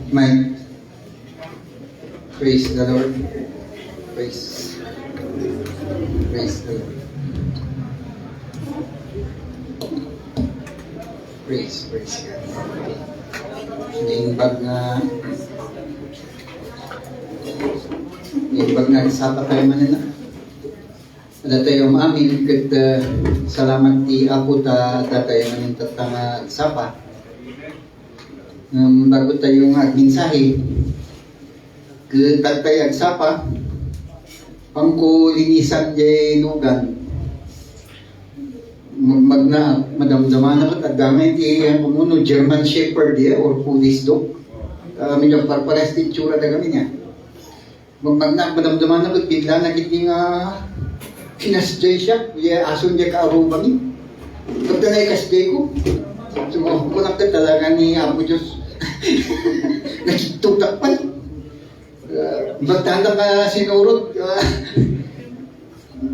Mike. Praise the Lord. Praise. Praise the Lord. Praise God. Yung bag na isapa tayo manina. Ada tayo maamin kat salamat ti Apo ta tayo manin tatang isapa. Bago tayo nga mensahe kat tayo agsapa pangko linisan jay lugan magna madamdaman na at gamit ang kumuno German Shepherd or Police Dog. Medyo parpares din tsura na kami niya. Magna madamdaman na bigla na kiti nga kinasjay siya. Ason niya kaarubang niya. Pagka na ikasjay ko, sumukunak ka talaga ni Apo Diyos. Nagtutak pa. Magtanda ka sinurot.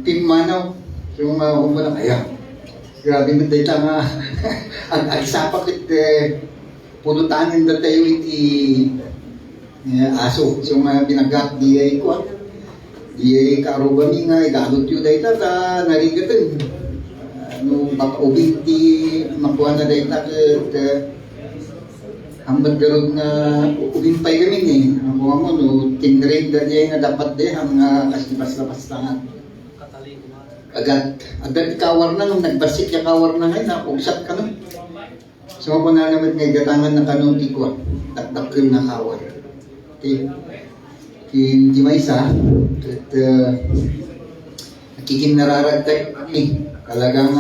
Timanaw. Sumukunak kaya. Grabe mo dito nga ang agsapak at pulutanin na tayo iti aso. So mga binagak di ko di karuban nga igalot yun dito ta narigatan nung papaubing di makuha na dito at ang maggarod na ubing pa'y kami ang mga mo no tinrade na diya nga dapat di ang kasipas-lapas tangan agad kawar na nung nagbasik yung kawar na ngayon nakugsat ka nun so ako na naman ngay gatangan na kanunti ko takdakin na kawar di may isa at nakikin nararagtay talagang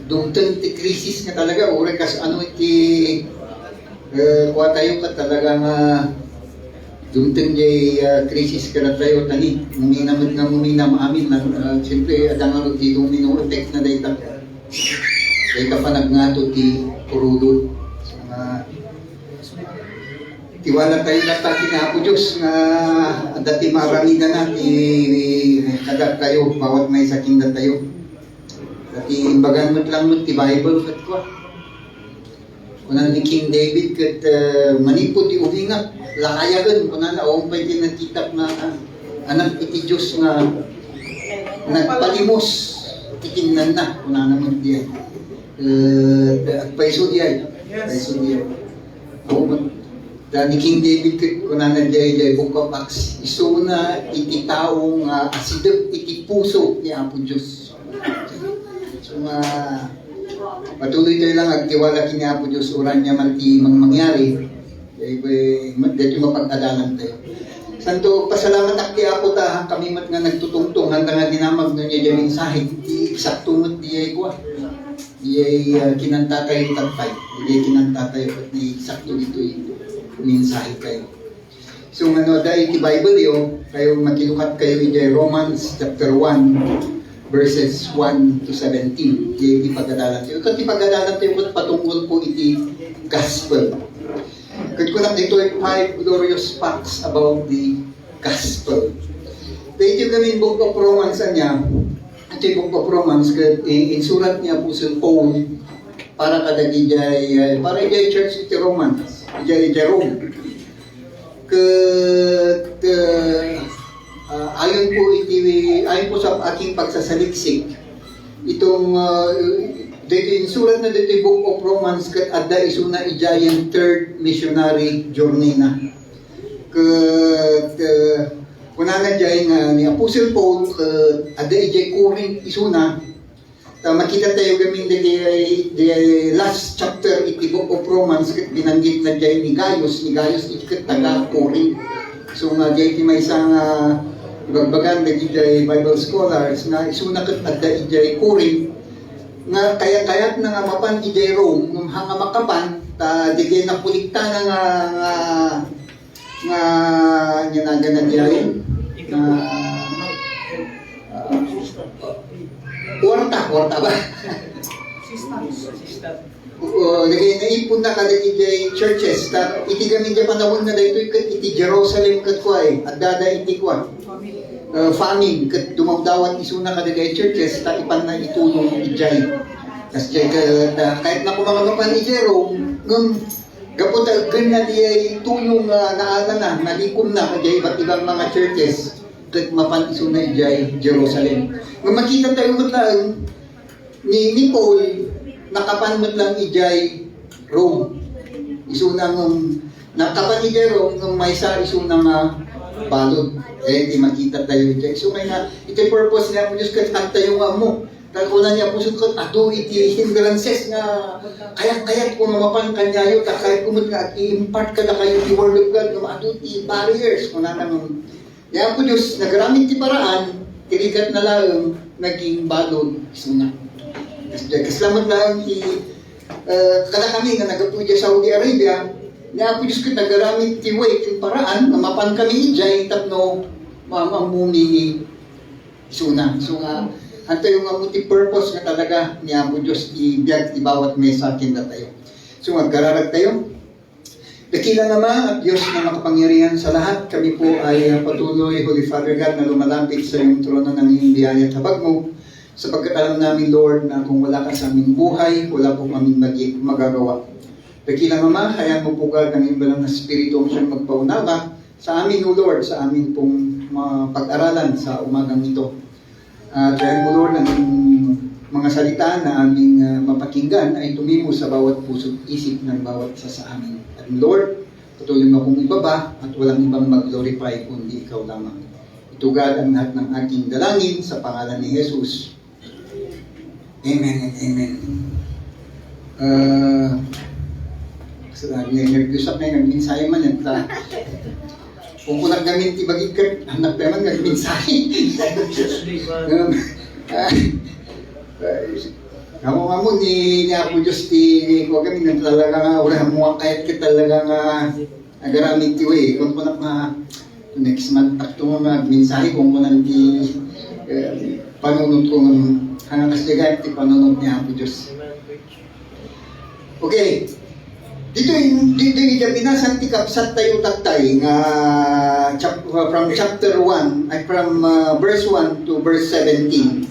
dumtang ti krisis nga talaga uri kas ano iti kuha tayo ka talagang dumtang jay krisis ka na tayo tani muminamit nga muminam amin siyempre adang ano ti domino-effect na dayta pa nagngato ti kurudot tiwala tayo na ta kinapo Diyos nga dati marami na ti kadat tayo bawat may saking na tayo dati imbagan mo't lang mo't ti Bible kat ko kunan ni King David kat manipo ti uhingat lakayagan kunan na pa'y tinatitap na anak iti Diyos nga nagpalimos titingnan na kunan naman diyan at paiso diyan ni King David kunan na diyan Book of Acts iso na iti taong asidap iti puso ni Apo Diyos so patuloy tayo lang agtiwala kini Apo Diyos uran niya man ti mangyari dito mapag-adalan tayo santo pasalamat akti Apo ta kami mat nga nagtutungtong handa nga dinamag no niya yung mensahe di eksaktumot di ay kuha di ay kinanta tayo tagpay di ay kinanta tayo at di eksakto dito yung mensahe kayo so dahil ti Bible yo kayo makilukat kayo in Romans chapter 1 verses 1 to 17. Di pag-adalan tayo. Ito pag-adalan tayo patungkol po iti gospel. Kaya ko lang dito ay 5 glorious facts about the gospel. Ito yung Book of Romans niya. Ito yung Book of Romans insurat niya po sa Paul para kadagi para jay church iti Romans. Jay Rome. Ayon po sa aking pagsasaliksik itong dito insulat na dito Book of Romans kat adda isuna ijayan third missionary journey na kunana jay nga ni Apostle Paul adda ijay Corinth isuna makita tayo gamin di last chapter iti Book of Romans kat binanggit na jay ni Gaius ikat taga Corinth so nga jay ti may isang ibagbagan na ijay Bible scholars na isuna kat adda ijay Corinth nga kayat na nga mapan ijay Rome nung hanga makapan ta digay na pulikta na nga nyanaga na ijay na Warta ba? Naipon na kada iti churches iti gamin di panahon na dito iti Jerusalem kat kwa at dada iti kwa famine kat dumawdawat isuna kada churches ipan na itulong ijay kasi kahit na kumangagapan ni Jerome Ngam, kaputagan na niya tulong naala na, nalikom na, kaya iba't ibang mga churches, kat mapantiso na ijay Jerusalem. Ngam makita tayo matlaan, ni Paul, nakapanmat lang ijay Rome. Iso na nakapan ijay Rome, ngam may sa iso na balod. Di makita tayo ijay. So may nga, ito purpose niya po Diyos kat tayo nga mo. Kalkulan niya po sukot, ato iti hindrances nga kaya kung mapan kanyayo, kahit kumot nga i-impart ka na kayo the word of God, nga ato iti barriers, kung nanang yan po Diyos, nagaramit ti paraan, tiligat na lang, naging balod, isuna. Kaslamat lang kada kami nga nagapuja sa Saudi Arabia, yan po Diyos ko, nagaramit ti way, ti paraan, na mapan kami ijay, tapno, mamamumi, isuna. So nga, ang tayo nga multi-purpose nga talaga niya po Diyos ibiyag ti bawat mesa akin na tayo. So magkararag tayo. Dakila naman at Diyos na makapangyarihan sa lahat. Kami po ay patuloy, Holy Father God, na lumalapit sa iyong trono ng iyong biyaya at habag mo. Sapagkat alam namin, Lord, na kung wala ka sa aming buhay, wala po kami magagawa. Dakila naman, hayaan mo po God ng iyong balang na Espiritu ang siyang magpaunaba sa amin, O Lord, sa amin pong pag-aralan sa umagang ito. Kaya mo Lord, ang mga salita na aming mapakinggan ay tumimo sa bawat puso at isip ng bawat isa sa amin. At Lord, patuloy mo akong ibaba at walang ibang mag-glorify kundi ikaw lamang. Itugad ang lahat ng aking dalangin sa pangalan ni Jesus. Amen and amen. Nag-usap na yung nag-minsaya man yan. Kung ko naggamit ibagig ka, anak naman nag-mensahe. Nga mo ni Apo Diyos huwag kami na talaga nga, wala mo kahit ka talaga nga nagaramit tiyo Kung ko next month ako mag-mensahe, kung ko di panunod ko hanggang kasagay, di panunod ni Apo Diyos. Okay. Dito yung binasan ti kapsat tayo tatay nga from chapter 1 ay from verse 1 to verse 17.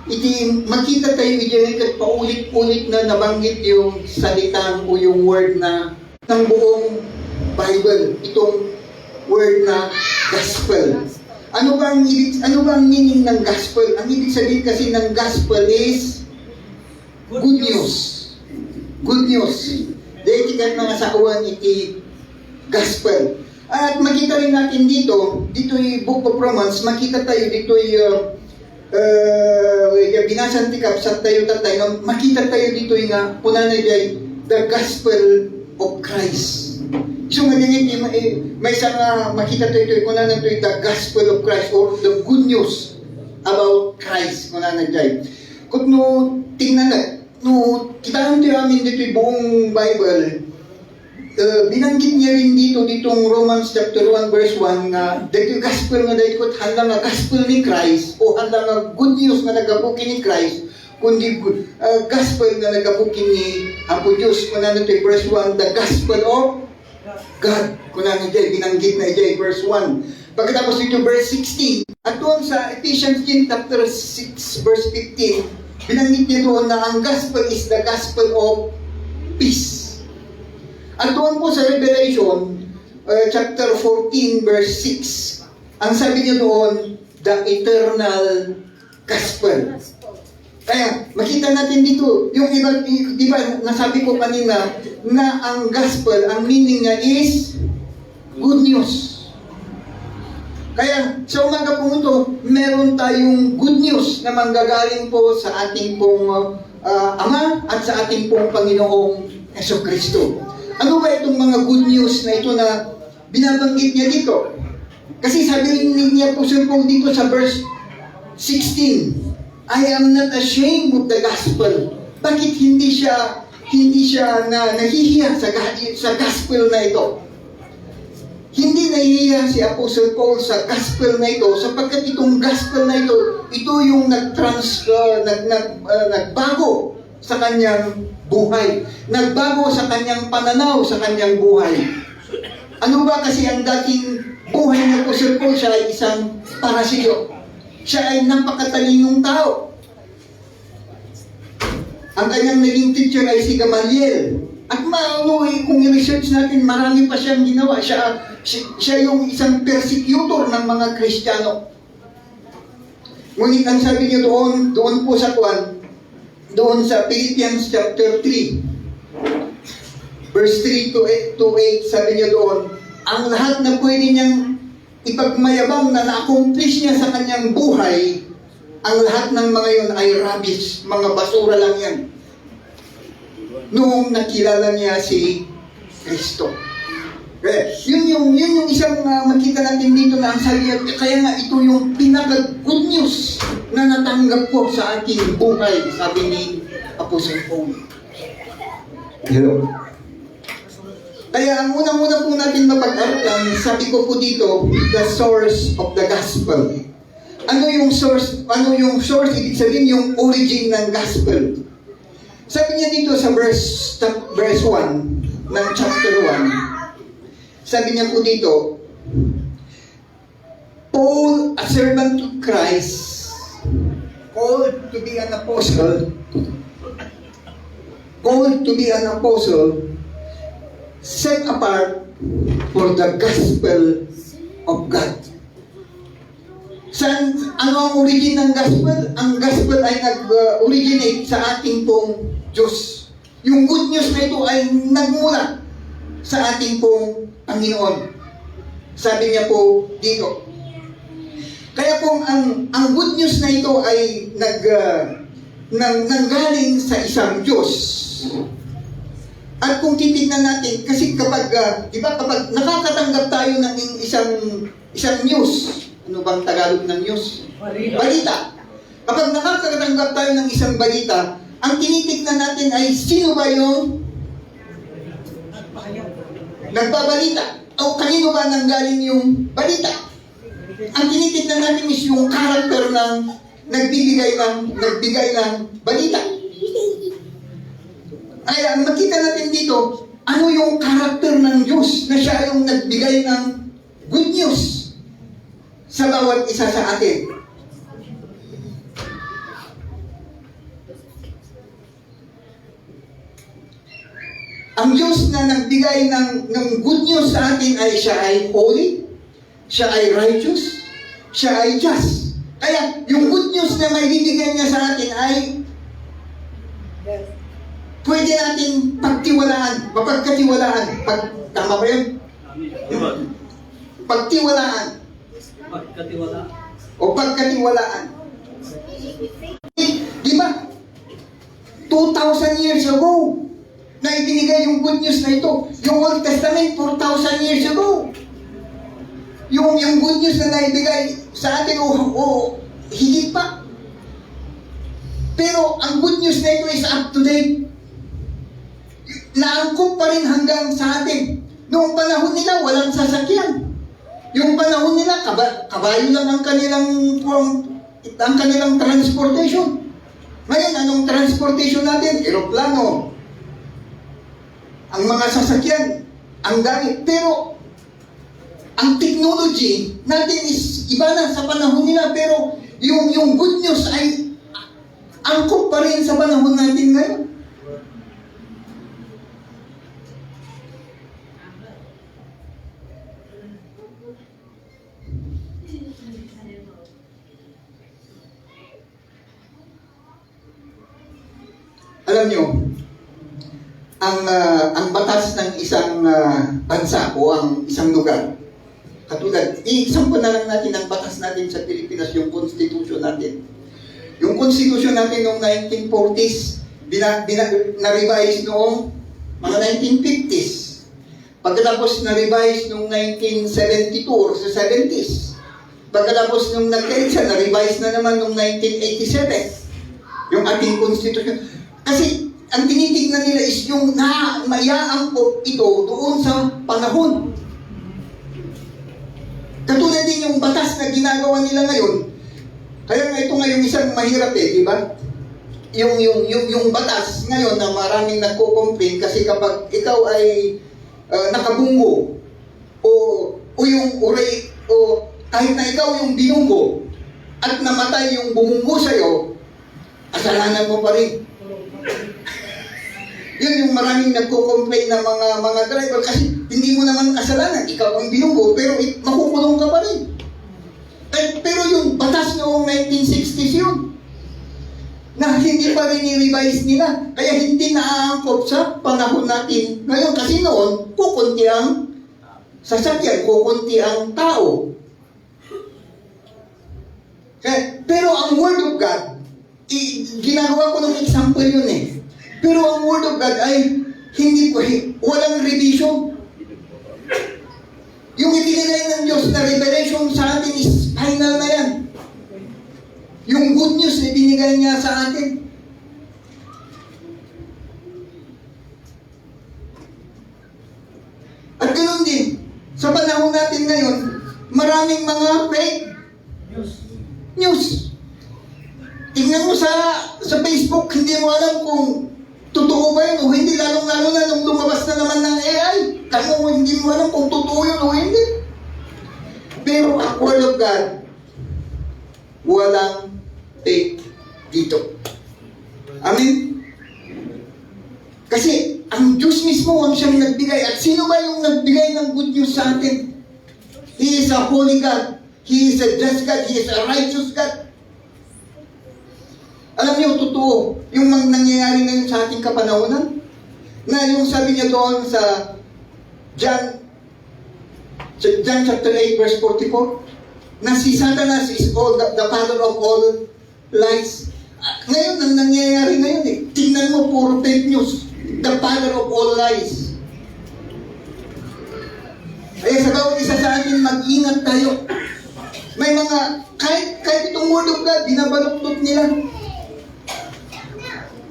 Iti makita tayo diyan kat paulit-ulit na nabanggit yung salitang o yung word na ng buong Bible, itong word na gospel. Ano bang meaning ng gospel? Ang ibig sabihin kasi ng gospel is good news. Good news. Dahil kan mga sakuan iti gospel. At makita rin natin dito yung Book of Romans, makita tayo dito yung binasan tikap sa tayo tatay, makita tayo dito yung punan na the gospel of Christ. So nga din may isang makita tayo ito, punan na ito the gospel of Christ or the good news about Christ. Punan na dyan. Kung tingnan na, kita nito amin dito yung buong Bible, binanggit niya rin ditong Romans chapter 1 verse 1 na dito yung gospel nga dahil ko handa nga gospel ni Christ o handa nga good news nga nagabukin ni Christ kundi gospel nga nagabukin ni Apo Diyos. Kung ano ito verse 1, the gospel of God. Kung ano ito binanggit na ito verse 1. Pagkatapos dito verse 16 at doon sa Ephesians 10 chapter 6 verse 15 binanggit niya doon na ang gospel is the gospel of peace. At doon po sa Revelation, chapter 14, verse 6, ang sabi niya doon, the eternal gospel. Kaya, makita natin dito, yung iba, di ba, nasabi ko kanina, na ang gospel, ang meaning niya is good news. Kaya sa umaga po ito, meron tayong good news na manggagaling po sa ating pong Ama at sa ating pong Panginoong Jesucristo. Ano ba itong mga good news na ito na binabanggit niya dito? Kasi sabi rin niya po dito sa verse 16, I am not ashamed of the gospel. Bakit hindi siya nahihiya sa gospel na ito? Hindi nahihiya si Apostle Paul sa gospel na ito sapagkat itong gospel na ito yung nagbago sa kanyang buhay. Nagbago sa kanyang pananaw sa kanyang buhay. Ano ba kasi ang dating buhay ng Apostle Paul? Siya ay isang parasyo. Siya ay napakatalinong tao. Ang kanyang naging teacher ay si Gamaliel. At kung i-research natin, marami pa siyang ginawa. Siya yung isang persecutor ng mga Kristiyano. Ngunit ang sabi niyo doon po sa doon sa Philippians chapter 3, verse 3 to 8, sabi niya doon, ang lahat na pwede niyang ipagmayabang na na-accomplish niya sa kanyang buhay, ang lahat ng mga yon ay rubbish, mga basura lang yan. Noong nakilala niya si Kristo. Yun yung isang makita natin dito na ang sabi niya, kaya nga ito yung pinaka-good news na natanggap ko sa aking buhay, sabi ni Apostle Paul. Hello. Kaya ang unang-una po natin mapag-aralan, sabi ko po dito, the source of the gospel. Ano yung source? Ibig sabihin yung origin ng gospel. Sabi niya dito sa verse 1 ng chapter 1, sabi niya po dito, Paul, a servant of Christ, called to be an apostle, set apart for the gospel of God. Ano ang origin ng gospel? Ang gospel ay nag-originate sa ating pong Diyos. Yung good news na ito ay nagmula sa ating pong Panginoon. Sabi niya po dito. Kaya po ang good news na ito ay nanggaling sa isang Diyos. At kung titignan natin, kasi kapag nakakatanggap tayo ng isang news, ano bang Tagalog ng news? Balita. Kapag nakakatanggap tayo ng isang balita, ang tinitignan natin ay sino ba yung nagbabalita? O kanino ba nanggaling yung balita? Ang tinitignan natin is yung character ng nagbigay ng balita. Ay, ang makita natin dito, ano yung character ng Diyos na siya yung nagbigay ng good news sa bawat isa sa atin. Ang Diyos na nagbigay ng good news sa atin ay siya ay holy, siya ay righteous, siya ay just. Kaya yung good news na may bibigay niya sa atin ay pwede natin mapagkatiwalaan. Tama ba yun? Pagtiwalaan. O pagkatiwalaan. Di ba? 2,000 years ago, na ibinigay yung good news na ito. Yung Old Testament, 4,000 years ago. Yung good news na naibigay sa atin, o higit pa. Pero ang good news na ito is up to date. Naangkop pa rin hanggang sa atin. Noong panahon nila, walang sasakyan. Yung panahon nila, kabayo lang ang kanilang transportation. Ngayon, anong transportation natin? Eroplano. Ang mga sasakyan, ang gamit. Pero, ang technology natin is iba na sa panahon nila. Pero, yung good news ay angkop pa rin sa panahon natin ngayon. Alam nyo, ang batas ng isang bansa o ang isang lugar, katulad, i-example na lang natin ang batas natin sa Pilipinas, yung constitution natin. Yung constitution natin noong 1940s, na-revise noong mga 1950s. Pagkatapos na-revise noong 1972 or sa 70s. Pagkatapos nung nagkaisa, na-revise na naman noong 1987. Yung ating constitution. Kasi ang tinitignan nila is yung maiaangkop ito doon sa panahon. Katulad din yung batas na ginagawa nila ngayon. Kaya nga ito ngayon isang mahirap di ba? Yung batas ngayon na maraming nagko-complain kasi kapag ikaw ay nakabunggo o yung uray o kahit na ikaw yung binunggo at namatay yung bumunggo sa'yo, kasalanan mo pa rin. Yun yung maraming nagko-complain na mga driver kasi hindi mo naman kasalanan, ikaw ang binunggo, pero makukulong ka pa rin. Pero yung batas noong 1960s yun, na hindi pa rin i-revise nila, kaya hindi naaangkop sa panahon natin ngayon. Kasi noon, kukunti ang sasakyan, kukunti ang tao. Pero ang Word of God, ginagawa ko ng example yun eh. Pero ang Word of God ay walang revision. Yung ibinigay ng Diyos na revelation sa atin is final na yan. Yung good news na ibinigay niya sa atin. At ganoon din, sa panahon natin ngayon, maraming mga fake news. Tingnan mo sa Facebook, hindi mo alam kung totoo ba yun o hindi, lalong-lalo na nung lumabas na naman ng AI. Kaya hindi mo alam kung totoo yun o hindi. Pero ang Word of God, walang fake dito. Amen? Kasi ang Diyos mismo ang siyang nagbigay. At sino ba yung nagbigay ng good news sa atin? He is a holy God. He is a just God. He is a righteous God. Alam niyo, totoo, yung nangyayari ngayon sa ating kapanahonan, na yung sabi niya doon sa John chapter 8 verse 44, na si Satanas is the father of all lies. Ngayon, ang nangyayari ngayon eh, tingnan mo, puro fake news. The father of all lies. Kaya sa bawat isa sa atin, mag-ingat tayo. May mga, kahit itong Word of God, binabaluktot nila.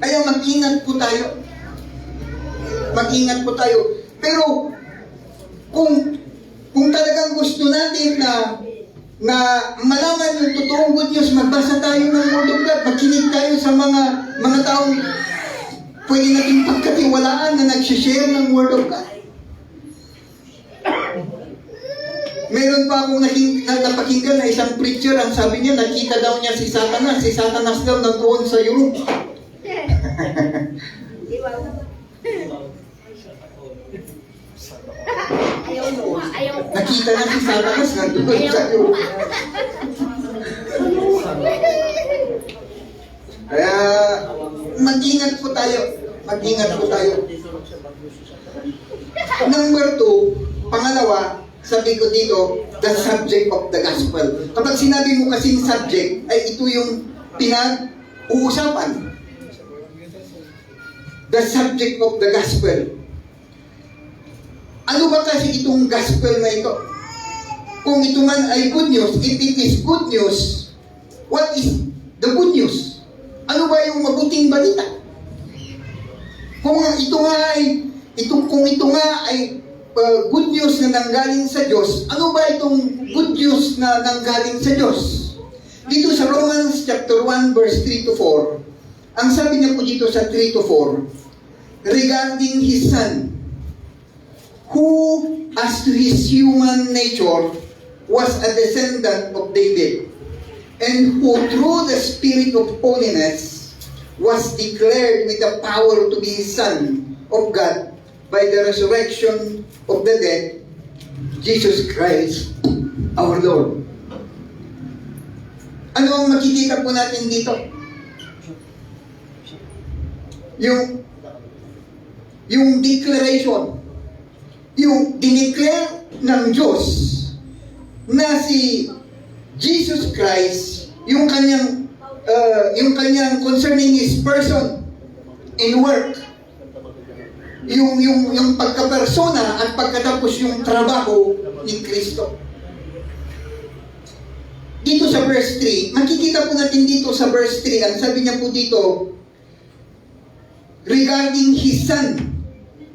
Kaya mag-ingat po tayo. Mag-ingat po tayo. Pero, kung talagang gusto natin na malaman yung totoong good news, magbasa tayo ng Word of God, makinig tayo sa mga taong pwede natin pagkatiwalaan na nag-share ng Word of God. Meron pa akong napakinggan na isang preacher, ang sabi niya, nakita daw niya si Satanas daw nandoon sa Europe. Nakita na si Satanas nandoon sa Europe. Kaya mag-ingat po tayo. Mag-ingat po tayo. Number 2, pangalawa, sabi ko dito, the subject of the gospel. Kapag sinabi mo kasing subject, ay ito yung pinag-uusapan. The subject of the gospel. Ano ba kasi itong gospel na ito? Kung ito man ay good news, if it is good news, what is the good news? Ano ba yung mabuting balita? Kung ito nga ay good news na nanggaling sa Diyos, ano ba itong good news na nanggaling sa Diyos? Dito sa Romans chapter 1 verse 3 to 4, ang sabi niya po dito sa 3 to 4, regarding His Son, who as to His human nature was a descendant of David, and who through the Spirit of holiness was declared with the power to be Son of God by the resurrection of the dead, Jesus Christ, our Lord. Ano ang makikita po natin dito? Yung declaration, yung dineclare ng Diyos na si Jesus Christ, yung kanyang concerning His person and work, yung pagkapersona at pagkatapos yung trabaho ni Kristo. Dito sa verse 3, makikita po natin dito sa verse 3, ang sabi niya po dito, regarding His Son,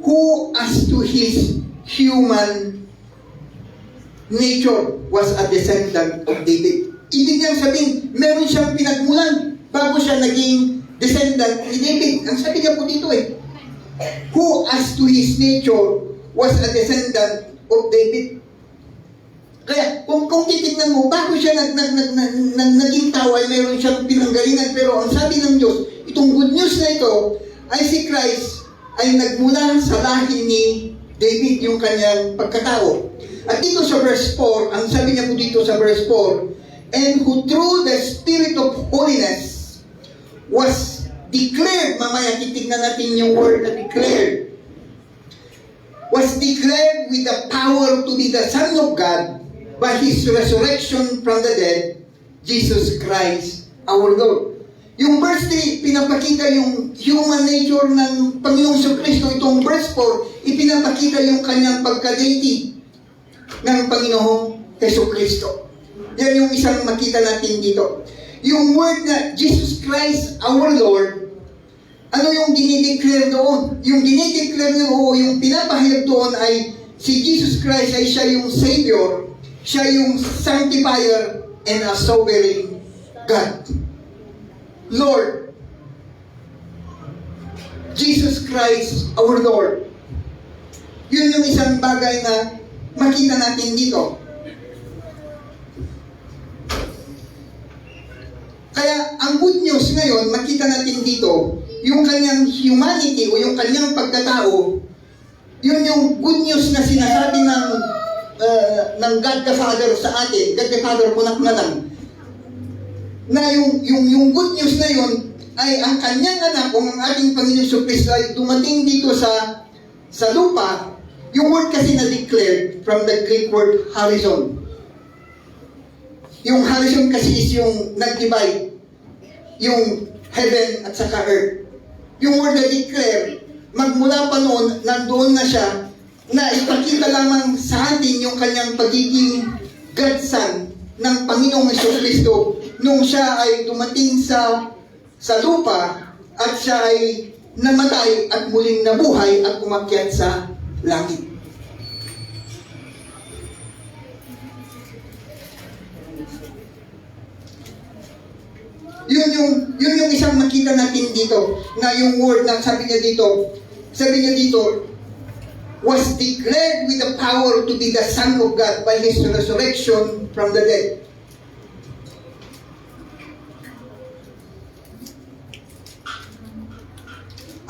who as to His human nature was a descendant of David. Ibig niyang sabihin, meron siyang pinagmulan bago siya naging descendant ni David. Ang sabi niya po dito who as to his nature was a descendant of David. Kaya kung titignan mo, bago siya naging tao ay meron siyang pinanggalingan, pero ang sabi ng Diyos, itong good news na ito ay si Christ ay nagmula sa lahi ni David, yung kanyang pagkatao. At dito sa verse 4, ang sabi niya po dito sa verse 4, and who through the Spirit of holiness was declared, mamaya titignan natin yung word na declared, was declared with the power to be the Son of God by His resurrection from the dead, Jesus Christ our Lord. Yung verse 3, pinapakita yung human nature ng Panginoong Kristo. Itong verse 4, ipinapakita yung kanyang pagka-deity ng Panginoong Kristo. Yan yung isang makita natin dito. Yung word na Jesus Christ our Lord, ano yung dinideclare doon? Yung dinideclare o yung pinapahayag doon ay si Jesus Christ ay siya yung Savior, siya yung Sanctifier, and a sovereign God. Lord, Jesus Christ our Lord. Yun yung isang bagay na makita natin dito. Kaya ang good news ngayon, makita natin dito, yung kanyang humanity o yung kanyang pagkatao, yun yung good news na sinasabi ng God the Father sa atin. God the Father, punak na lang. Na yung good news na yun ay ang kanyang anak o ang ating Panginoon Kristo ay dumating dito sa lupa. Yung word kasi na-declared from the Greek word horizon. Yung horizon kasi is yung nag-divide yung heaven at saka earth. Yung word na declare, magmula pa noon, nandoon na siya, na ipakita lamang sa atin yung kanyang pagiging Godson ng Panginoong Kristo nung siya ay dumating sa lupa at siya ay namatay at muling nabuhay at umakyat sa langit. Yun yung isang makita natin dito na yung word na sabi niya dito was declared with the power to be the Son of God by His resurrection from the dead.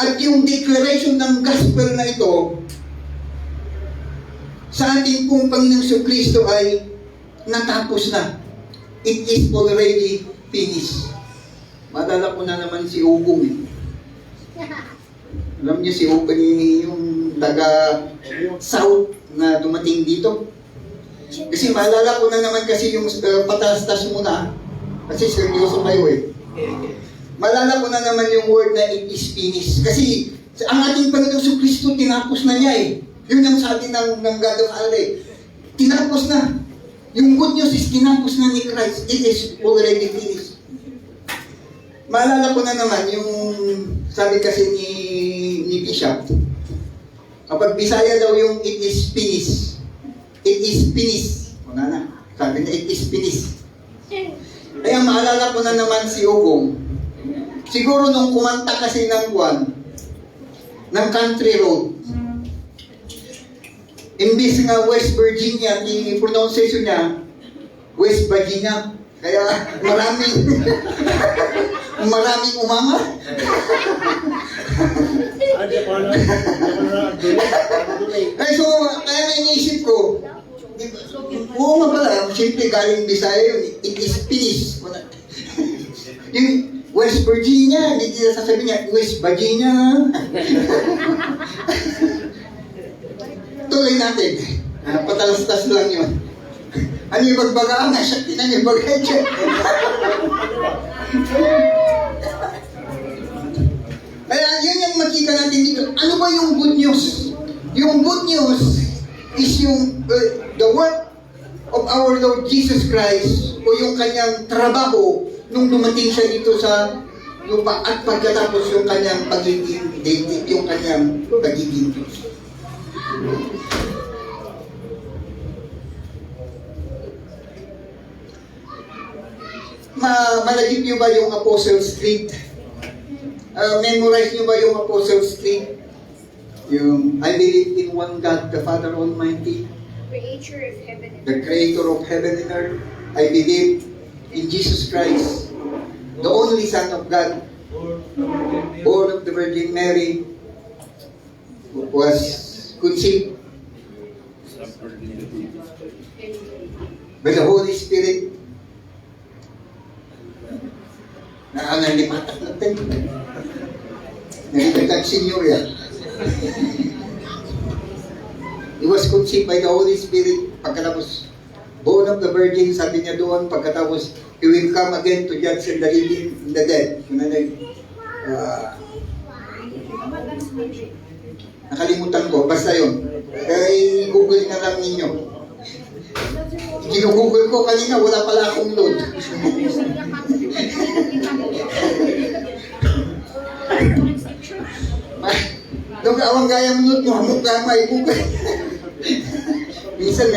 At yung declaration ng gospel na ito sa ating pong Panginoong Kristo ay natapos na. It is already finished. Maalala ko na naman si Ugong eh. Alam niyo si Ugong yung taga South na dumating dito. Kasi maalala ko na naman kasi yung patastas muna. Kasi seryoso kayo eh. Maalala ko na naman yung word na it is finished. Kasi ang ating Panginoong Kristo, tinapos na niya eh. Yun ang sabi ng God of Allah. Tinapos na. Yung good news is tinapos na ni Christ. It is already finished. Maalala ko na naman yung sabi kasi ni Bishop. Kapag Bisaya daw yung it is finished. It is finished. Wala na. Sabi niya it is finished. Kaya maalala ko na naman si Ugong. Siguro nung kumanta kasi ng ng Country Road, imbis nga West Virginia, i-pronunciation niya, West Virginia. Kaya maraming umama. So, kaya naisip ko, oo nga pala, siyempre galing Bisaya yun, it is finished. Yung West Virginia, hindi nila sasabihin niya, West Virginia. Tuloy natin. Patalastas lang yun. Ano yung bagbagaan na? Siya tinan yung bagay siya. Kaya yun yung makita natin dito. Ano ba yung good news? Yung good news is yung the work of our Lord Jesus Christ o yung kanyang trabaho nung dumating siya dito sa lupa at pagkatapos yung kanyang pagiging deity, yung kanyang pagiging Diyos. Malagip niyo ba yung Apostles' Creed? Memorize niyo ba yung Apostles' Creed? Yung I believe in one God, the Father Almighty, the Creator of heaven and earth. I believe in Jesus Christ, the only Son of God, born of the Virgin Mary, was conceived by the Holy Spirit. Nalipatak natin. Nalipatak sinyo yan. He was conceived by the Holy Spirit. Pagkatapos, born of the Virgin, sabi niya doon, pagkatapos, He will come again to judge the living and the dead. Nakalimutan ko, basta yun. Kaya i-google na lang ninyo. Ginugoogle ko kanina, wala pala akong load. Doon awang gaya mo nun, hamok ka may-google. Minsan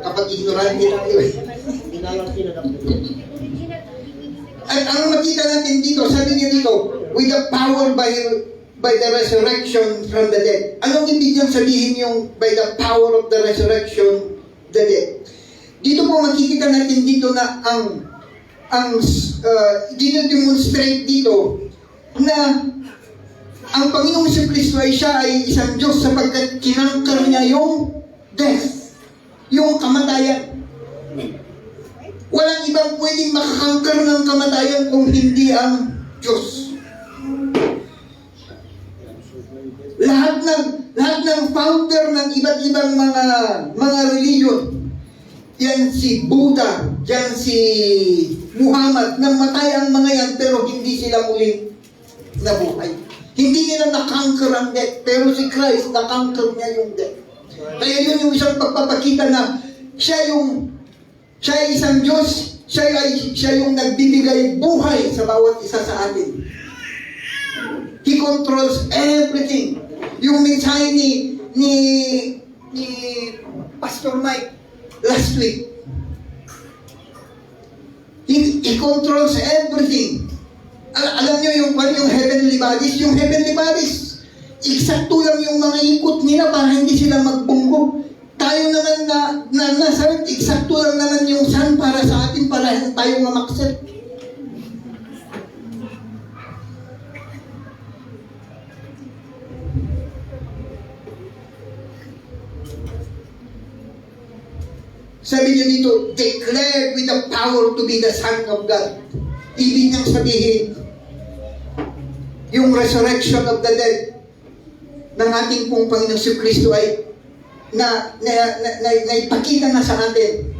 kapag ignorante tayo eh. At ang makita natin dito, sabi niya dito, with the power by the resurrection from the dead. Anong ibig niyang sabihin yung by the power of the resurrection the dead? Dito po makikita natin dito na dino-demonstrate dito na ang Panginoong Kristo ay siya ay isang Diyos sapagkat kinangkar niya yung death, yung kamatayan. Walang ibang pwedeng makakangkar ng kamatayan kung hindi ang Diyos. Lahat ng founder ng iba't ibang mga religion, yan si Buddha, yan si Muhammad, namatay ang mga yan pero hindi sila muling nabuhay. Hindi nila nakangkar ang death, pero si Christ nakangkar niya yung death. Kaya yun yung isang pagpapakita na siya ay isang Diyos, siya yung nagbibigay buhay sa bawat isa sa atin. He controls everything. Yung mensahe ni Pastor Mike last week, he controls everything. Alam nyo yung heavenly bodies? Yung heavenly bodies, eksakto lang yung mga ikot nila para hindi sila magbunggo. Tayo naman na nasa earth, eksakto lang naman yung sun para sa atin, para tayo mamakset. Sabi niya dito, declared with the power to be the Son of God. Ibig niyang sabihin, yung resurrection of the dead ng ating pong Panginoong si Kristo ay naipakita na sa atin.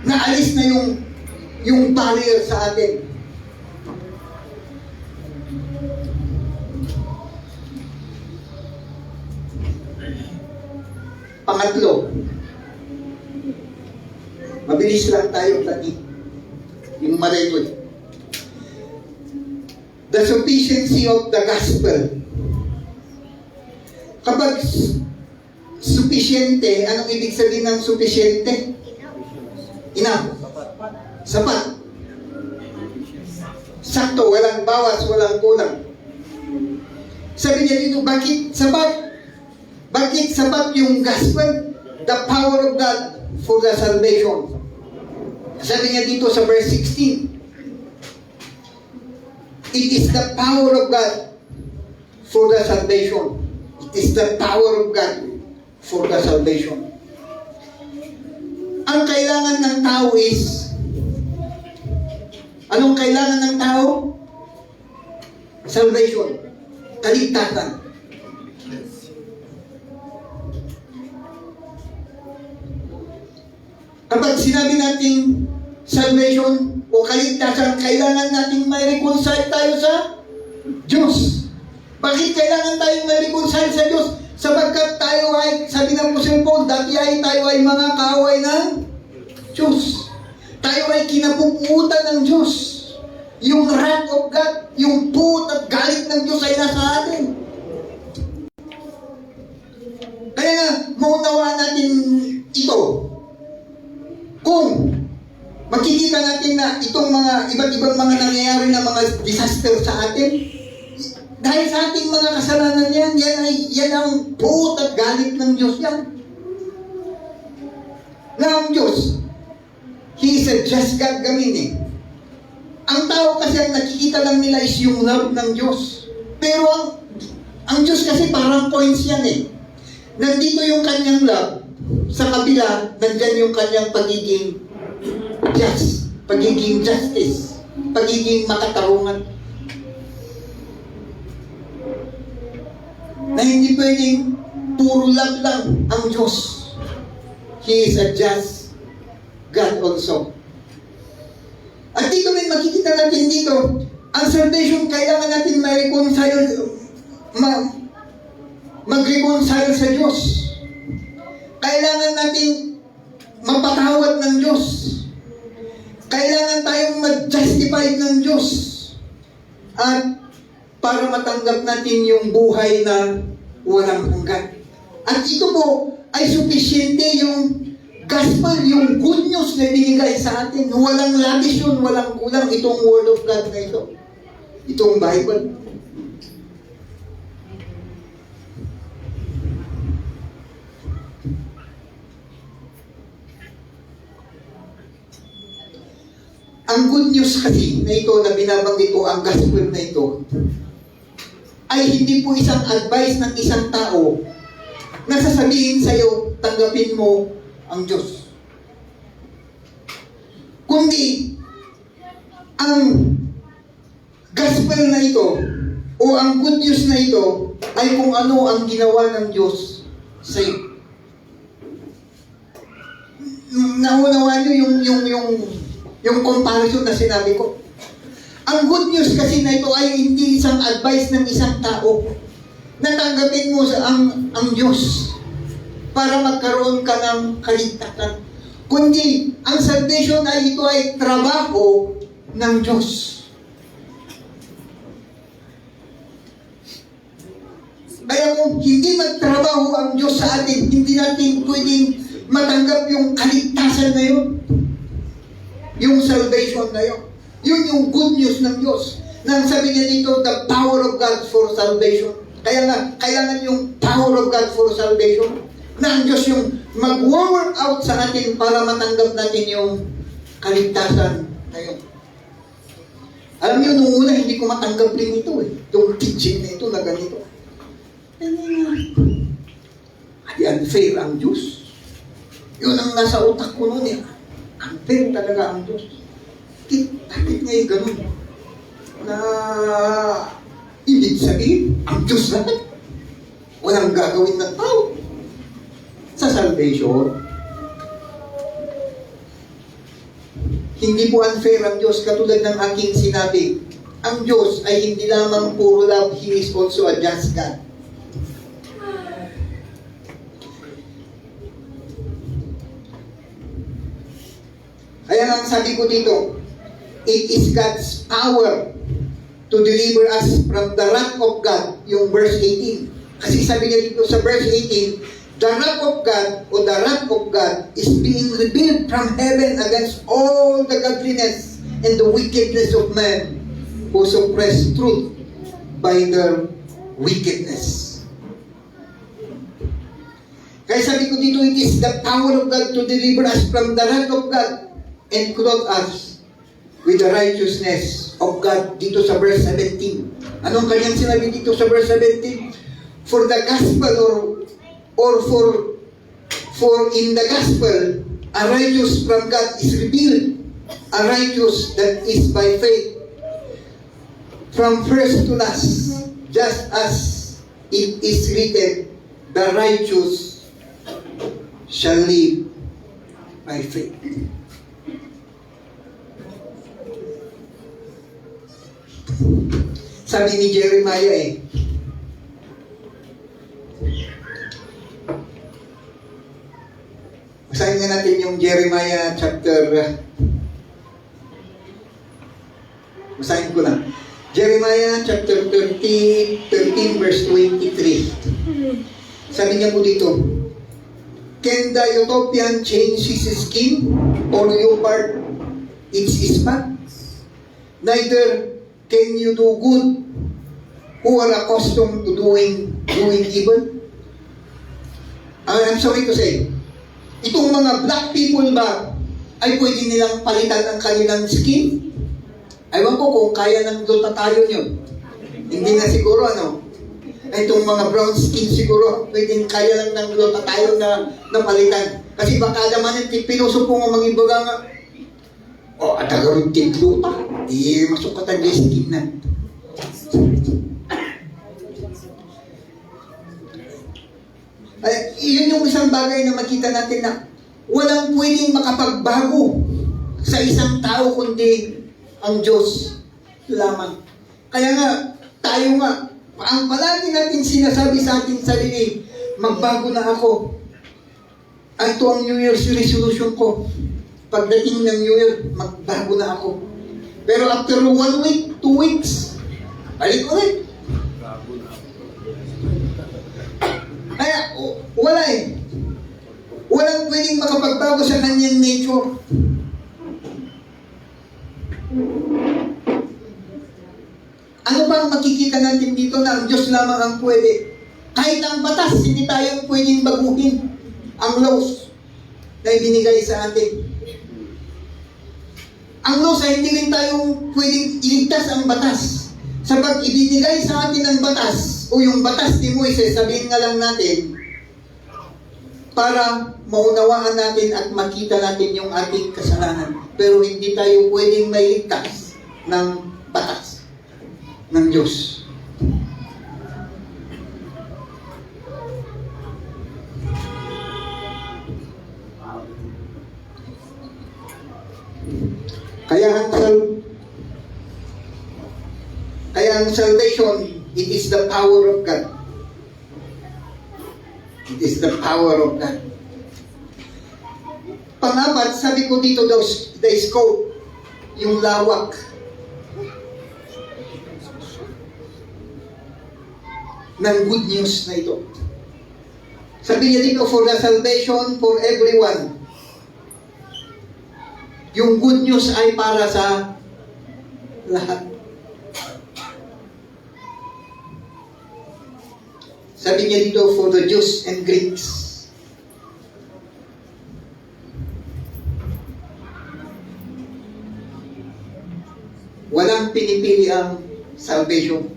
Naalis na yung barrier sa atin. Pangatlo, mabilis lang tayo tadi. Yung marekoy. The sufficiency of the gospel. Kapag sufficiente, anong ibig sabihin ng sufficiente? Enough. Sapat. Sakto, walang bawas, walang kulang. Sabi niya dito, bakit sapat? Bakit sapat yung gospel? The power of God for the salvation. Sabi niya dito sa verse 16, it is the power of God for the salvation. It is the power of God for the salvation. Ang kailangan ng tao is, anong kailangan ng tao? Salvation. Kaligtasan. Kapag sinabi nating salvation o kaligtasan, kailangan nating may reconcile tayo sa Diyos. Bakit kailangan tayong may reconcile sa Diyos? Sapagkat tayo ay, sabi ng Apostle Paul, dati ay tayo ay mga kaaway ng Diyos. Tayo ay kinabubutan ng Diyos. Yung wrath of God, yung puot at galit ng Diyos ay nasa atin. Kaya nga, maunawaan natin ito. Kung makikita natin na itong mga iba't ibang mga nangyayari na mga disaster sa atin, dahil sa ating mga kasalanan yan ang puot at galit ng Diyos yan. Na ang Diyos, He is a just God gamini. Ang tao kasi ang nakikita lang nila is yung love ng Diyos. Pero Ang Diyos kasi parang points yan eh. Nandito yung kanyang love, sa kabila, nandyan yung kanyang pagiging just, pagiging justice, pagiging makatarungan. Na hindi pwedeng puro love lang ang Diyos. He is a just God also. At dito rin makikita natin dito, ang salvation kailangan natin mag-reconcile sa Diyos. Kailangan natin mapatawad ng Diyos. Kailangan tayong mag-justify ng Diyos. At para matanggap natin yung buhay na walang hanggan. At ito po ay sufisyente yung gospel, yung good news na binigay sa atin. Walang labish yun, walang kulang itong word of God na ito. Itong Bible. Ang good news kasi na ito, na binabanggit ko, ang gospel na ito, ay hindi po isang advice ng isang tao na sasabihin sa'yo, tanggapin mo ang Diyos. Kundi, ang gospel na ito, o ang good news na ito, ay kung ano ang ginawa ng Diyos sa'yo. Naunawa nyo yung comparison na sinabi ko. Ang good news kasi na ito ay hindi isang advice ng isang tao. Natanggapin mo ang Diyos para magkaroon ka ng kaligtasan. Kundi, ang salvation ay ito ay trabaho ng Diyos. Kaya kung hindi magtrabaho ang Diyos sa atin, hindi natin pwedeng matanggap yung kaligtasan na yun. Yung salvation na yun. Yun yung good news ng Diyos. Nang sabi niya dito, the power of God for salvation. Kaya nga, kailangan yung power of God for salvation. Na ang Diyos yung mag-work out sa atin para matanggap natin yung kaligtasan na yun. Alam niyo, nung una, hindi ko matanggap rin ito eh. Yung teaching na ito na ganito. Ay, unfair ang Diyos. Yun ang nasa utak ko noon eh. Unfair talaga ang Diyos. Bakit ngayon ganun? Na ibig sabihin, ang Diyos naman, walang gagawin ng tao. Sa salvation, hindi po unfair ang Diyos. Katulad ng aking sinabi, ang Diyos ay hindi lamang puro love, He is also a just God. Kaya nga sabi ko dito, it is God's power to deliver us from the wrath of God, yung verse 18. Kasi sabi niya dito sa verse 18, the wrath of God, o the wrath of God, is being revealed from heaven against all the godliness and the wickedness of men who suppress truth by their wickedness. Kaya sabi ko dito, it is the power of God to deliver us from the wrath of God and clothe us with the righteousness of God, dito sa verse 17. Anong kanyang sinabi dito sa verse 17? For the gospel or for in the gospel, a righteous from God is revealed, a righteous that is by faith, from first to last, just as it is written, the righteous shall live by faith. Sabi ni Jeremiah basahin nga natin yung Jeremiah chapter, basahin ko lang. Jeremiah chapter 13 verse 23. Sabi niya po dito, can the Ethiopian change his skin or leopard its spots? Neither can you do good who are accustomed to doing evil? I'm sorry to say, itong mga black people ba ay pwede nilang palitan ang kanilang skin? Aywan ko kung kaya ng Dotatayon yun. Hindi na siguro, ano? Itong mga brown skin siguro, pwedeng kaya lang ng lota tayo na napalitan. Kasi baka naman yung pinuso po nga mga ibaga nga, at agaroon luta, masukatan yung skin na. Iyon yung isang bagay na makita natin na walang pwedeng makapagbago sa isang tao kundi ang Diyos lamang. Kaya nga, tayo nga, ang palagi natin sinasabi sa ating sarili, magbago na ako. Ito ang New Year's resolution ko. Pagdating ng New Year, magbago na ako. Pero after 1 week, 2 weeks, balik ulit. Kaya, wala eh. Walang pwedeng makapagbago sa kanyang nature. Ano bang makikita natin dito na ang Diyos lamang ang pwede? Kahit ang batas, hindi tayo pwedeng baguhin ang laws na ibinigay sa atin. Ang laws ay hindi rin tayo pwedeng iligtas ang batas. Sa pag ibinigay sa atin ang batas, o yung batas ni Moises, sabihin nga lang natin, para maunawaan natin at makita natin yung ating kasalanan. Pero hindi tayo pwedeng mailigtas ng batas ng Diyos. Kaya ang salvation, it is the power of God. It is the power of God. Pangapat, sabi ko dito, the scope, yung lawak. Ng good news na ito. Sabi niya dito, for the salvation for everyone. Yung good news ay para sa lahat. Sabi niya dito, for the Jews and Greeks. Walang pinipili ang salvation.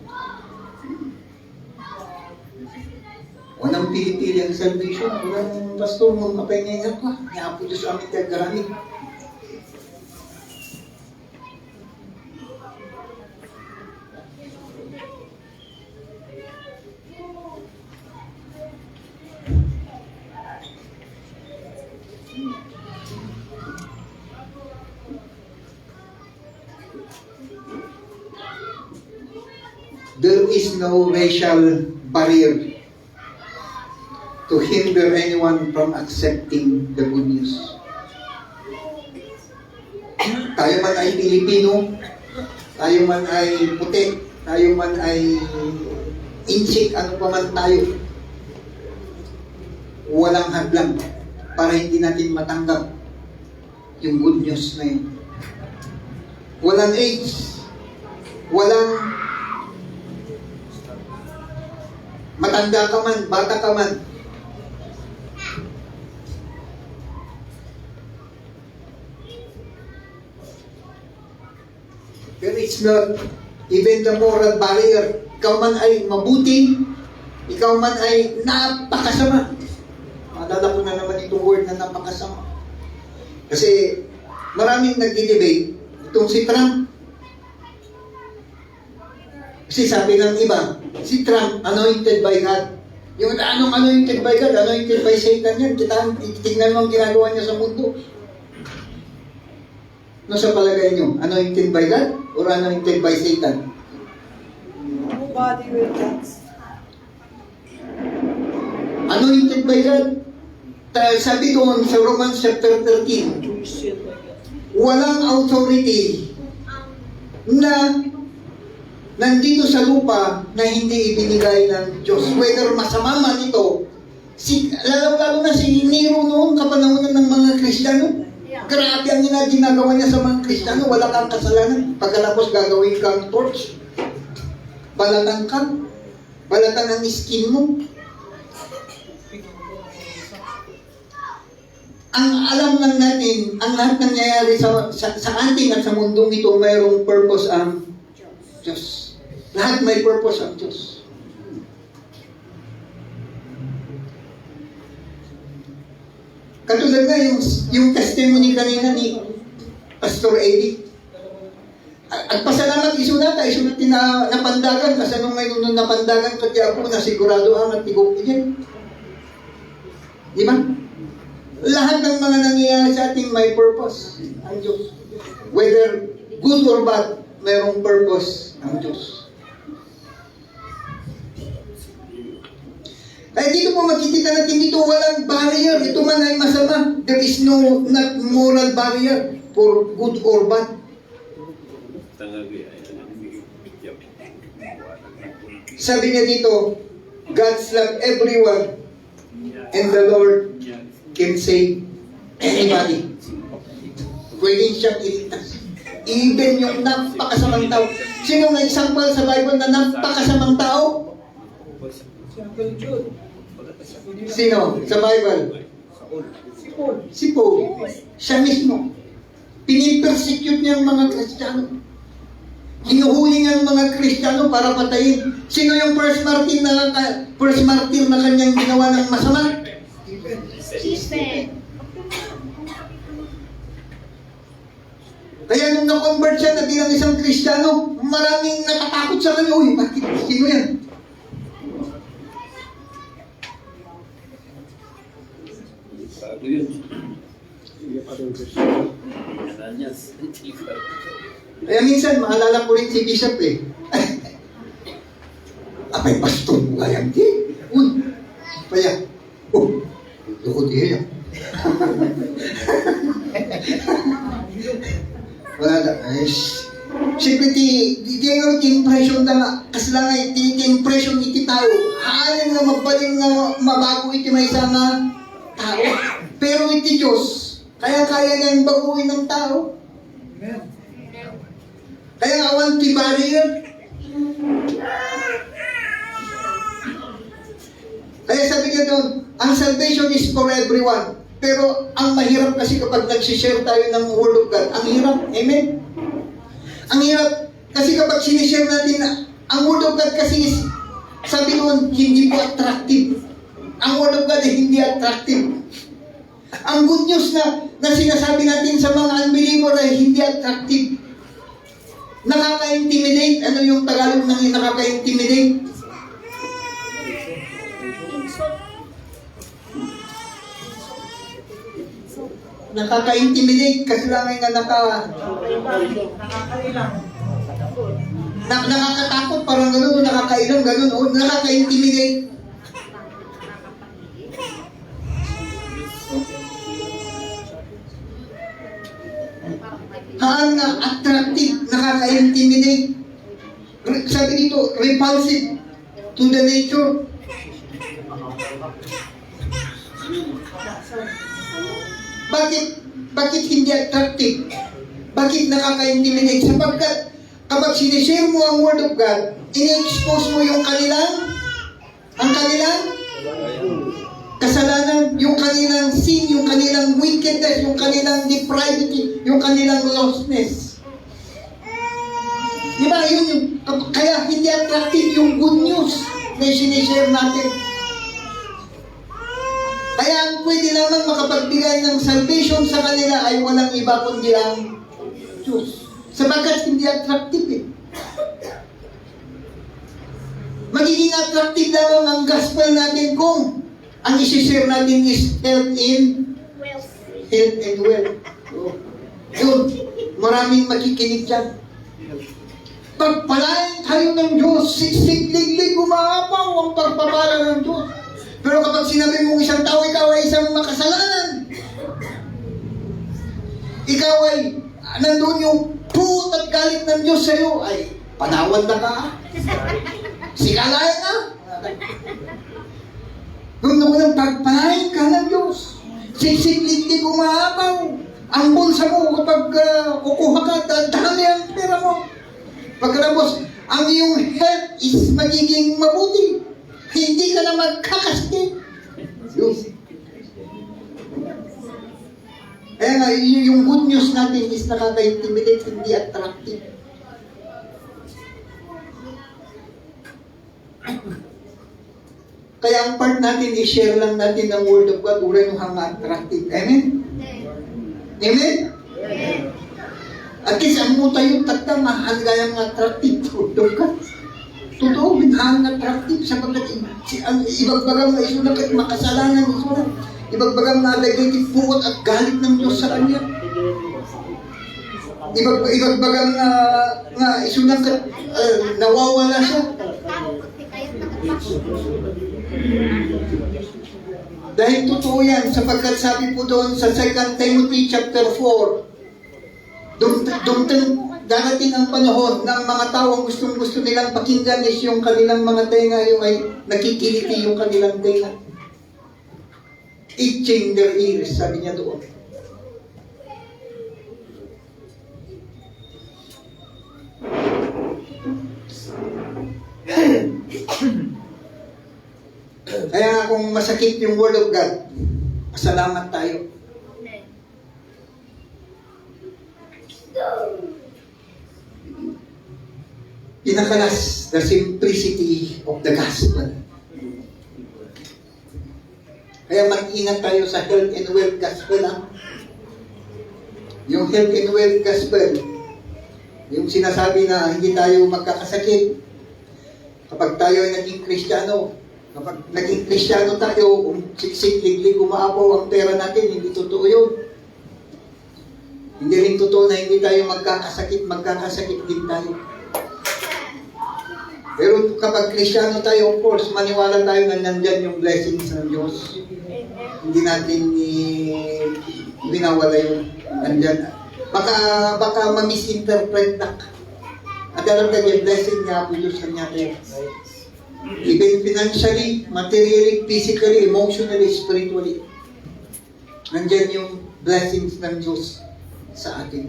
Walang pinipili ang salvation. Walang pastor mong kapay nga pa. Niyapo Diyos amin tagarami. There is no racial barrier to hinder anyone from accepting the good news. Tayo man ay Pilipino, tayo man ay puti, tayo man ay insik, ano pa man tayo, walang hadlang para hindi natin matanggap yung good news na yun. Walang age, walang matanda ka man, bata ka man. Pero it's not even the moral barrier. Ikaw man ay mabuti, ikaw man ay napakasama. Maalala ko na naman itong word na napakasama. Kasi maraming nagdi-debate. Itong si Trump. Kasi sabi ng iba, si Trump, anointed by God. Yung anong anointed by God, anointed by Satan yan. Tingnan mo ang ginagawa niya sa mundo. No, sa palagay niyo, anointed by God or anointed by Satan? Nobody will dance. Anointed by God. Sabi doon sa Romans chapter 13, walang authority na nandito sa lupa na hindi ibinigay ng Diyos. Whether masama man ito, lalo na si Nero noong kapanahonan ng mga Kristiyano. Grabe ang ginagawa niya sa mga Kristiyano. Wala kang kasalanan. Pagkatapos gagawin kang torch. Balatan ka. Balatan ang skin mo. Ang alam lang natin, ang lahat nangyayari sa atin at sa mundong ito, mayroong purpose ang Diyos. Lahat may purpose ang Diyos. Katulad nga yung testimony kanina ni Pastor Eddie. At pasalamat isunata na napandagan, kasi nung ngayon nung napandagan, kaya ako na sigurado ang natigok niya. Di ba? Lahat ng mga nangyayari sa ating may purpose ang Diyos. Whether good or bad, mayroong purpose ang Diyos. Kaya dito po makikita natin dito, walang barrier. Ito man ay masama. There is no not moral barrier for good or bad. Sabi niya dito, God's love everyone and the Lord can save anybody. Pwede siyang iligtas. Even yung napakasamang tao. Sino ang example sa Bible na napakasamang tao? Sino sa Bible? Si Paul. Siya mismo. Pinipersecute niya ang mga Kristiyano. Hinuhuli niya ang mga Kristiyano para patayin. Sino yung first martyr na kanyang ginawa ng masama? Stephen. Kaya nung na-convert siya na bilang isang Kristiyano, maraming natatakot sa kanya. Uy, bakit? Sino yan? Kaya minsan, maalala ko rin si Bishop eh. Apay, pastor mo kaya hindi. Uy, kaya, lukod yan. Wala na. Siyempre, di yung impression na kaslangan, di impression iti tao. Haalan nga magbaling nga mabago iti may isang tao. Pero iti Diyos, kaya niyang baguhin ng tao. Kaya awan ti barrier. Kaya sabi niya doon, ang salvation is for everyone. Pero ang mahirap kasi kapag nagsishare tayo ng Word of God, ang hirap. Amen? Ang hirap. Kasi kapag sinishare natin na, ang Word of God kasi is, sabi doon, hindi po attractive. Ang Word of God ay hindi attractive. Ang good news na sinasabi natin sa mga unbeliever ay hindi attractive. Nakaka-intimidate. Ano yung Tagalog ng nakaka-intimidate? Nakaka-intimidate kasi lang ay nakakatakot, parang gano'n, nakakailang gano'n, o nakaka-intimidate. Haan nga attractive, nakaka-intimidate. Sabi dito, repulsive to the nature. Bakit hindi attractive? Bakit nakaka-intimidate? Sapagkat kapag sinishare mo ang Word of God, in-expose mo yung kanilang kasalanan, yung kanilang sin, yung kanilang wickedness, yung kanilang depravity, yung kanilang lostness. Di ba? Kaya hindi attractive yung good news na sinishare natin. Kaya ang pwede lamang makapagbigay ng salvation sa kanila ay walang iba kundi ang Diyos. Sabagat hindi attractive eh. Magiging attractive lamang ang gospel natin kung ang isi-share natin is health and wealth. Yun, maraming makikinig dyan. Pagpalain tayo ng Diyos, siksik-liglig, umaapaw ang pagpapala ng Diyos. Pero kapag sinabi mong isang tao, ikaw ay isang makasalanan, ikaw ay nandun yung put at galit ng Diyos sa'yo, ay panawan na ka. Sikalayan na. Nung naman pagpalain ka ng Diyos, siksik-liglig, umaapaw. Ang bulsa mo kapag kukuha ka, dami ang pera mo. Pagkatapos, ang iyong health is magiging mabuti. Hindi ka na magkakasakit. Kaya nga, yung good news natin is nakaka-intimidate, hindi attractive. Kaya ang part natin, i-share lang natin ang Word of God, ura yung hanga attractive. Amen? Amen? At least, ang mo tayo tagda, mahal gaya ng attractive Word of God. Totoo, minahal ng attractive sapagkat ang ibagbagang na isulat at makasalanan ng isulat. Ibagbagang na negative puot at galit ng Diyos sa Kanya. Ibagbagang na isulat at nawawala siya. Dahil totoo yan, sapagkat sabi po doon sa 2 Timothy chapter 4, darating ang panahon na ang mga tao ang gusto nilang pakinggan is yung kanilang mga tenga, yung ay nakikiliti yung kanilang tenga. Itching their ears, sabi niya doon. Kaya kung masakit yung Word of God, masalamat tayo. Pinakalas, the simplicity of the gospel. Kaya mag-ingat tayo sa health and wealth gospel. Yung health and wealth gospel, yung sinasabi na hindi tayo magkakasakit kapag tayo ay naging Kristiyano. Kapag naging Kristiyano tayo, kung siksik, liglig, umaapaw ang pera natin, hindi totoo yun. Hindi rin totoo na hindi tayo magkakasakit din tayo. Pero kapag Kristiyano tayo, of course, maniwala tayo na nandyan yung blessings ng Diyos. Hindi natin binawala yun. Nandyan. Baka ma-misinterpret na. At alam ka yung blessing niya po Diyos kanya tayo. Even financially, materially, physically, emotionally, spiritually. Nandyan yung blessings ng Diyos sa atin.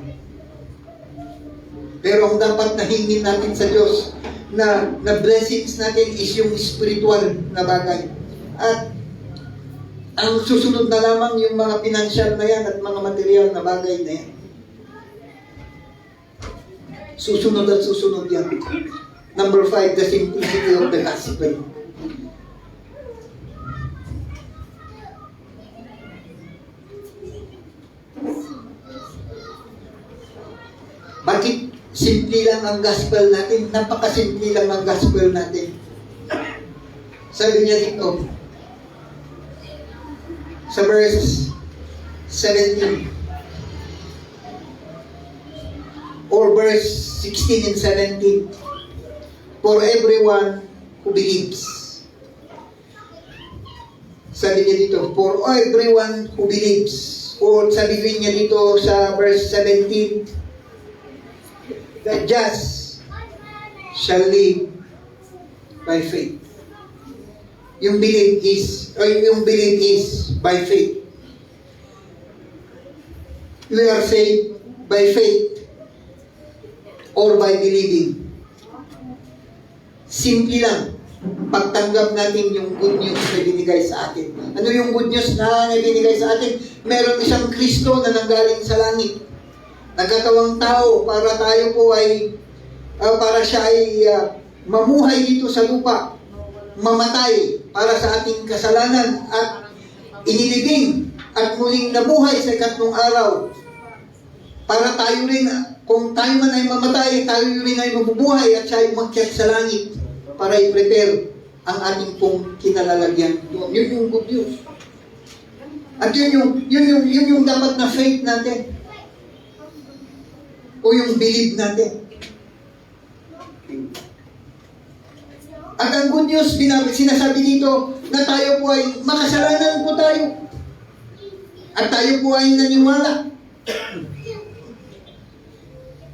Pero ang dapat na hingin natin sa Diyos na blessings natin is yung spiritual na bagay. At ang susunod na lamang yung mga financial na yan at mga material na bagay na yan. Susunod at susunod yan. Number 5, the simplicity of the gospel. Bakit simple lang ang gospel natin? Napakasimple lang ang gospel natin. Sabi niya dito, sa verse 17, or verse 16 and 17, for everyone who believes. Sabi niya dito, for everyone who believes. O sabi niya dito sa verse 17, the just shall live by faith. Yung believe is by faith. We are saved by faith or by believing. Simple lang. Pagtanggap natin yung good news na binigay sa atin. Ano yung good news na binigay sa atin? Meron isang Kristo na nanggaling sa langit. Nagkatawang tao para tayo po ay, para siya ay mamuhay dito sa lupa. Mamatay para sa ating kasalanan at inilibing at muling nabuhay sa ikatlong araw. Para tayo rin, kung tayo man ay mamatay, tayo rin ay mabubuhay at siya ay umakyat sa langit para i-prepare ang ating pong kinalalagyan. Yun yung good news. At yun yung dapat na faith natin. O yung believe natin. At ang good news, sinasabi dito na tayo po ay makasalanan po tayo. At tayo po ay naniwala.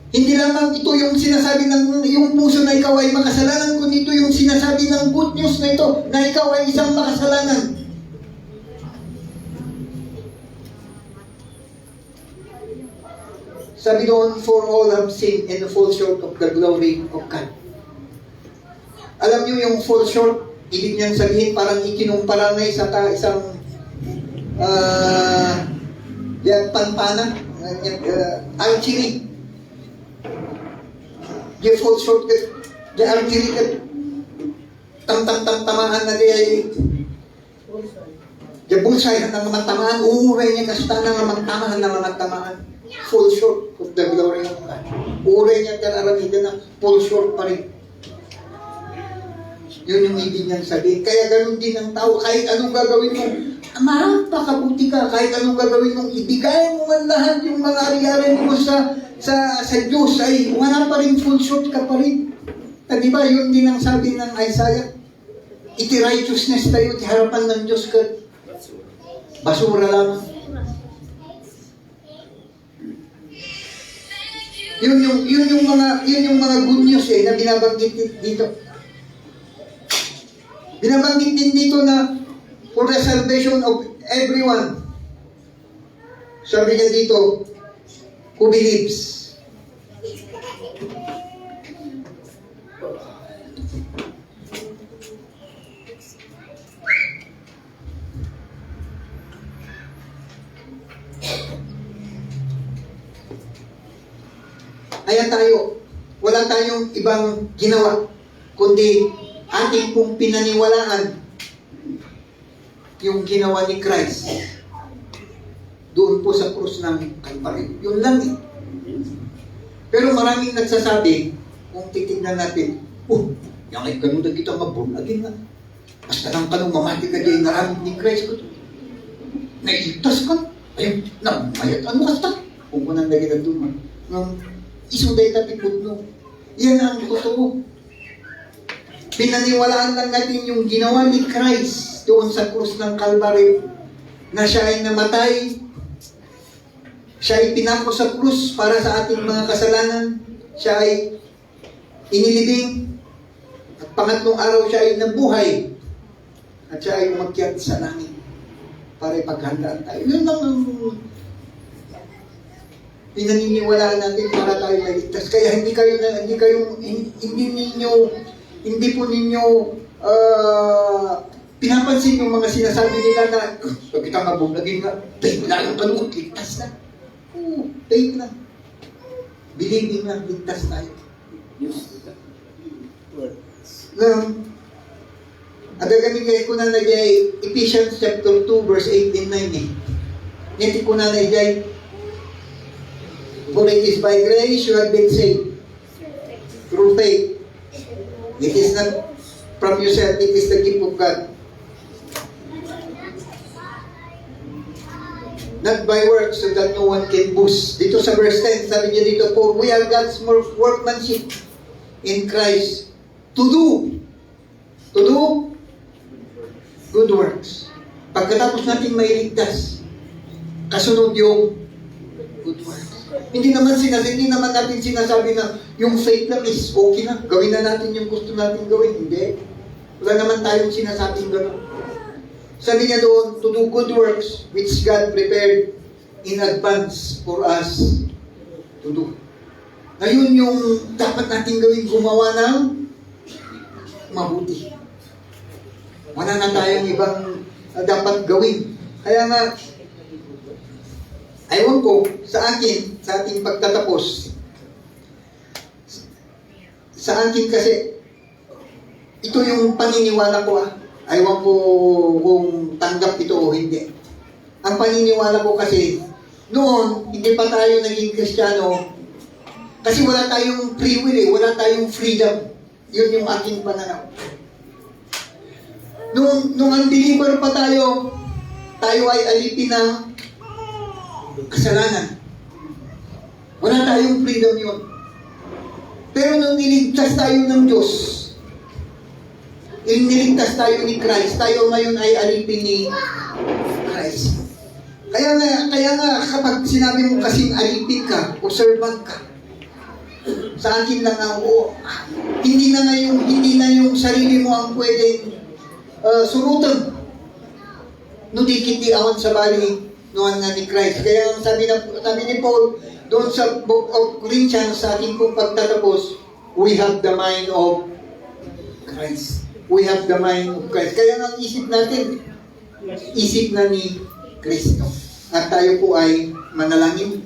Hindi lamang ito yung sinasabi ng yung puso na ikaw ay makasalanan, kundi ito yung sinasabi ng good news na ito, na ikaw ay isang makasalanan. Sabi doon, for all have sinned and fall short of the glory of God. Alam niyo yung fall short, ibig niyang sabihin parang ikinumpara na isang panpana, archery. You fall short, the archery, tamaan na di ay Jabulsay na mga tamaan, uuray niya kasta na mga tamaan na mga tamaan. Fall short of the glory of God. Uuray niya dararamitan na fall short pa rin. Yun yung ibig niyang sabihin. Kaya ganun din ang tao. Kahit anong gagawin mo, mapakabuti ka. Kahit anong gagawin mo, ibigay mo man lahat yung mga ari-ari mo sa Diyos, ay wala pa rin, full short ka pa rin. Di ba, yun din ang sabi ng Isaiah. Iti righteousness tayo, iti harapan ng Diyos ka. Basura lang. Yun yung mga good news na binabanggit dito. Binabanggit din dito na for the salvation of everyone. Sabi niya dito, who believes. Kaya wala tayong ibang ginawa, kundi ating pong pinaniwalaan yung ginawa ni Christ doon po sa krus ng Kalbaryo. Yun lang eh. Pero maraming nagsasabi, kung titignan natin, yung ay ganun na kita mabunagin na. Basta lang ka nung mamati ka dyan, naramit ni Christ ko. Nailigtas ka. Ayun, namayat, ano ka? Kung kunang lagi na doon, isuday tapipod no. Yan ang totoo. Pinaniwalaan lang natin yung ginawa ni Christ doon sa krus ng Kalbaryo, na siya ay namatay, siya ay pinako sa krus para sa ating mga kasalanan, siya ay inilibing, at pangatlong araw siya ay nabuhay, at siya ay umakyat sa langit para ipaghandaan tayo. Yun lang ang pinaniniwalaan natin para tayo maligtas. Kaya hindi po ninyo pinapansin yung mga sinasabi nila na pag kita mabunagin nga, faith lang ang kalungkot, ligtas na. Faith lang. Believing lang, ligtas tayo. Adagamin kayo ko na nagyay Ephesians chapter 2 verse 8 and 9 eh. Niti ko na nagyay, for it is by grace you have been saved through faith. It is not from yourself, it is the gift of God. Not by works, so that no one can boast. Dito sa verse 10, sabi niya dito, for we are God's workmanship in Christ to do good works. Pagkatapos natin mailigtas, kasunod yung good works. Hindi naman natin sinasabi na yung faith lang is okay na, gawin na natin yung gusto natin gawin. Hindi. Wala naman tayong sinasabing gano'n. Sabi niya doon, to do good works which God prepared in advance for us to do. Ngayon yung dapat natin gawin, gumawa ng mabuti. Wala na tayong ibang dapat gawin. Kaya nga, aywan ko, sa ating pagtatapos, sa akin kasi, ito yung paniniwala ko Aywan ko kung tanggap ito o hindi. Ang paniniwala ko kasi, noon, hindi pa tayo naging Kristiyano, kasi wala tayong free will wala tayong freedom. Yun yung aking pananaw. Nung unbeliever pa tayo ay alipin ng kasalanan. Wala tayong freedom yun. Pero nung niligtas tayo ng Diyos, niligtas tayo ni Christ, tayo ngayon ay alipin ni Christ. Kaya nga kapag sinabi mo kasing alipin ka o servant ka, sa akin lang hindi na yung sarili mo ang pwedeng surutan. No dikiti awan sa bali noon nga ni Christ. Kaya ang sabi ni Paul doon sa Book of Corinthians, sa ating pong pagtatapos, we have the mind of Christ. We have the mind of Christ. Kaya ang isip natin, isip na ni Kristo. At tayo po ay manalangin.